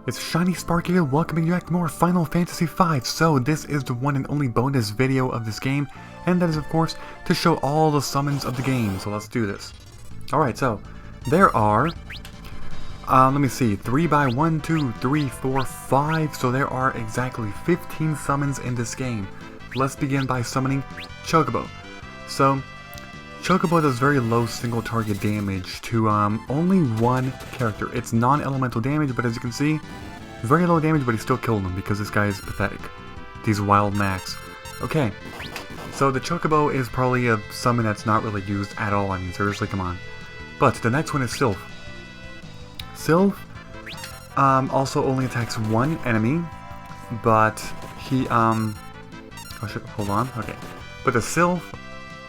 It's Shiny Spark here, welcoming you back to more Final Fantasy V. So this is the one and only bonus video of this game, and that is of course to show all the summons of the game. So let's do this. Alright, so there are, let me see, 3 by 1, 2, 3, 4, 5, so there are exactly 15 summons in this game. Let's begin by summoning Chocobo. So Chocobo does very low single target damage to only one character. It's non-elemental damage, but as you can see, very low damage, but he still killed him because this guy is pathetic. These wild max. Okay, so the Chocobo is probably a summon that's not really used at all. I mean, seriously, come on. But the next one is Sylph. Sylph also only attacks one enemy, but he oh shit, hold on, okay. But the Sylph,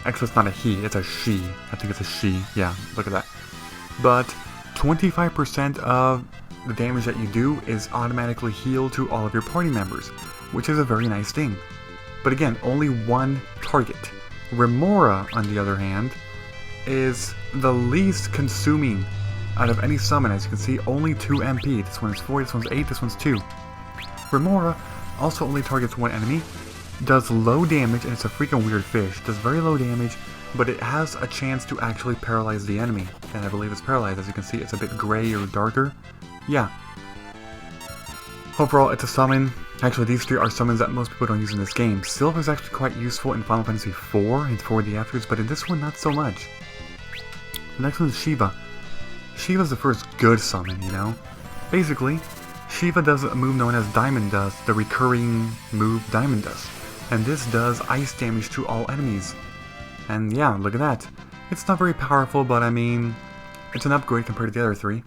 actually it's not a he, it's a she. I think it's a she, yeah, look at that. But 25% of the damage that you do is automatically healed to all of your party members, which is a very nice thing. But again, only one target. Remora, on the other hand, is the least consuming out of any summon. As you can see, only 2 MP. This one is 4, this one's 8, this one's 2. Remora also only targets one enemy, does low damage, and it's a freaking weird fish. Does very low damage, but it has a chance to actually paralyze the enemy. And I believe it's paralyzed. As you can see, it's a bit gray or darker. Yeah. Overall, it's a summon. Actually, these 3 are summons that most people don't use in this game. Sylph is actually quite useful in Final Fantasy IV and for the afters, but in this one, not so much. The next one is Shiva. Shiva's the first good summon, you know? Basically, Shiva does a move known as Diamond Dust, the recurring move Diamond Dust. And this does ice damage to all enemies. And yeah, look at that. It's not very powerful, but I mean, it's an upgrade compared to the other 3.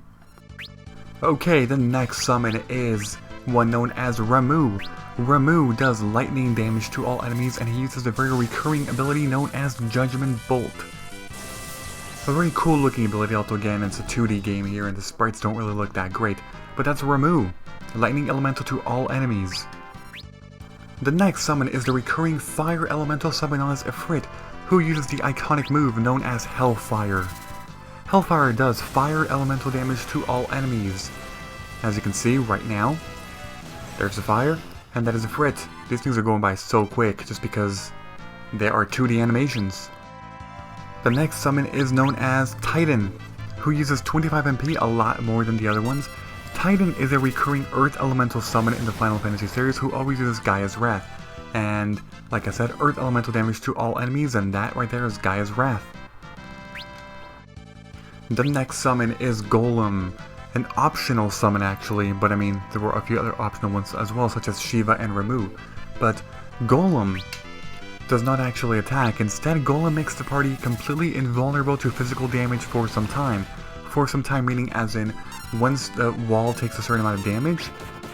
Okay, the next summon is one known as Ramuh. Ramuh does lightning damage to all enemies, and he uses a very recurring ability known as Judgment Bolt. A very cool looking ability, although again it's a 2D game here and the sprites don't really look that great. But that's Ramuh, lightning elemental to all enemies. The next summon is the recurring fire elemental summon known as Ifrit, who uses the iconic move known as Hellfire. Hellfire does fire elemental damage to all enemies. As you can see right now, there's the fire, and that is Ifrit. These things are going by so quick just because they are 2D animations. The next summon is known as Titan, who uses 25 MP, a lot more than the other ones. Titan is a recurring Earth Elemental summon in the Final Fantasy series who always uses Gaia's Wrath. And, like I said, Earth Elemental damage to all enemies, and that right there is Gaia's Wrath. The next summon is Golem, an optional summon actually, but I mean, there were a few other optional ones as well, such as Shiva and Ramuh. But Golem does not actually attack. Instead, Golem makes the party completely invulnerable to physical damage for some time. For some time meaning as in, once the wall takes a certain amount of damage,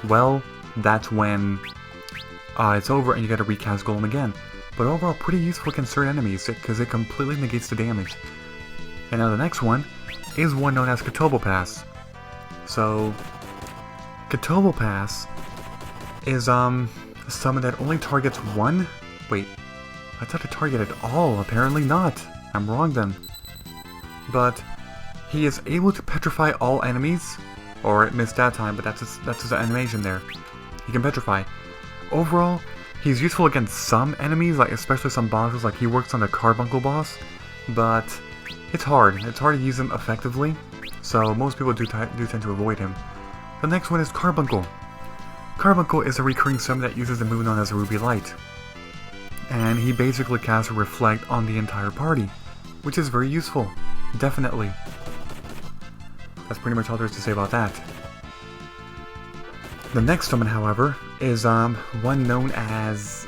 well, that's when it's over and you gotta recast Golem again. But overall, pretty useful against certain enemies, because it completely negates the damage. And now the next one is one known as Catoblepas. So, Catoblepas is a summon that only targets one? Wait, I thought it targeted all, apparently not. I'm wrong then. But he is able to petrify all enemies, or it missed that time, but that's his animation there. He can petrify. Overall, he's useful against some enemies, like especially some bosses, like he works on the Carbuncle boss, but it's hard to use him effectively, so most people do tend to avoid him. The next one is Carbuncle. Carbuncle is a recurring summon that uses the move known as Ruby Light. And he basically casts a Reflect on the entire party, which is very useful, definitely. That's pretty much all there is to say about that. The next summon, however, is one known as,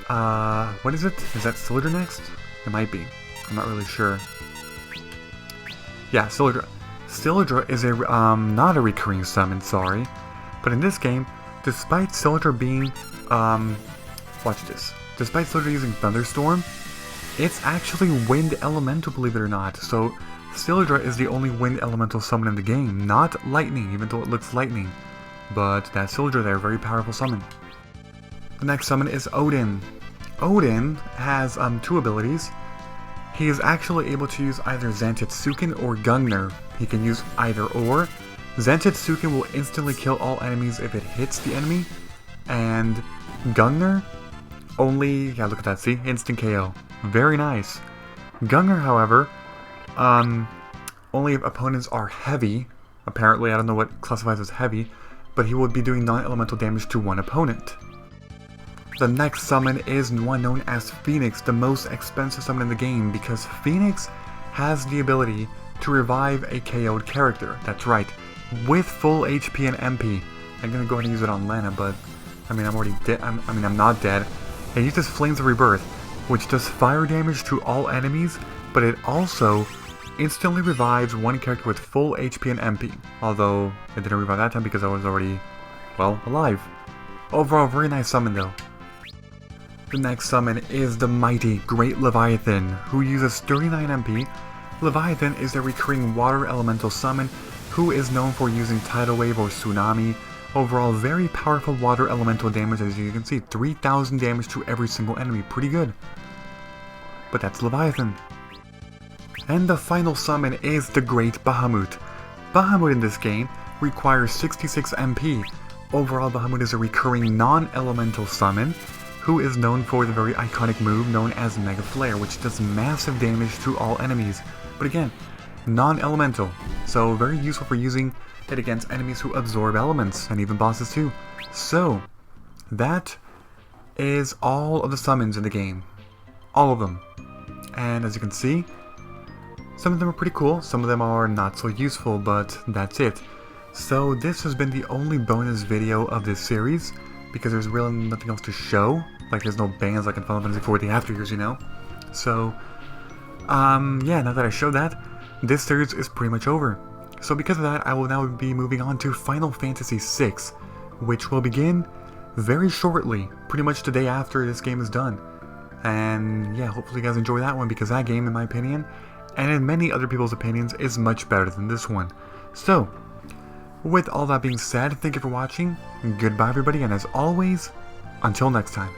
what is it? Is that Syldra next? It might be. I'm not really sure. Yeah, Syldra. Syldra is a, not a recurring summon, sorry. But in this game, despite Syldra being, watch this. Despite Syldra using Thunderstorm, it's actually Wind Elemental, believe it or not. So, Syldra is the only Wind Elemental summon in the game, not Lightning, even though it looks Lightning. But that Syldra there, very powerful summon. The next summon is Odin. Odin has 2 abilities. He is actually able to use either Zantetsuken or Gungnir. He can use either or, Zantetsuken will instantly kill all enemies if it hits the enemy, and Gungnir only, yeah, look at that, see? Instant KO. Very nice. Gungnir, however, only if opponents are heavy. Apparently, I don't know what classifies as heavy, but he will be doing non-elemental damage to one opponent. The next summon is one known as Phoenix, the most expensive summon in the game, because Phoenix has the ability to revive a KO'd character. That's right, with full HP and MP. I'm gonna go ahead and use it on Lana, but I mean, I'm already dead. I'm not dead. It uses Flames of Rebirth, which does fire damage to all enemies, but it also instantly revives one character with full HP and MP. Although, it didn't revive that time because I was already, well, alive. Overall, very nice summon though. The next summon is the mighty Great Leviathan, who uses 39 MP. Leviathan is a recurring water elemental summon who is known for using Tidal Wave or Tsunami. Overall, very powerful water elemental damage, as you can see, 3000 damage to every single enemy, pretty good. But that's Leviathan. And the final summon is the Great Bahamut. Bahamut in this game requires 66 MP. Overall, Bahamut is a recurring non-elemental summon who is known for the very iconic move known as Mega Flare, which does massive damage to all enemies. But again, non-elemental, so very useful for using it against enemies who absorb elements, and even bosses too. So, that is all of the summons in the game. All of them. And as you can see, some of them are pretty cool, some of them are not so useful, but that's it. So this has been the only bonus video of this series, because there's really nothing else to show. Like, there's no bans like in Final Fantasy IV the After Years, you know? So, yeah, now that I showed that, this series is pretty much over. So because of that, I will now be moving on to Final Fantasy VI, which will begin very shortly, pretty much the day after this game is done. And yeah, hopefully you guys enjoy that one, because that game, in my opinion, and in many other people's opinions, is much better than this one. So, with all that being said, thank you for watching, goodbye everybody, and as always, until next time.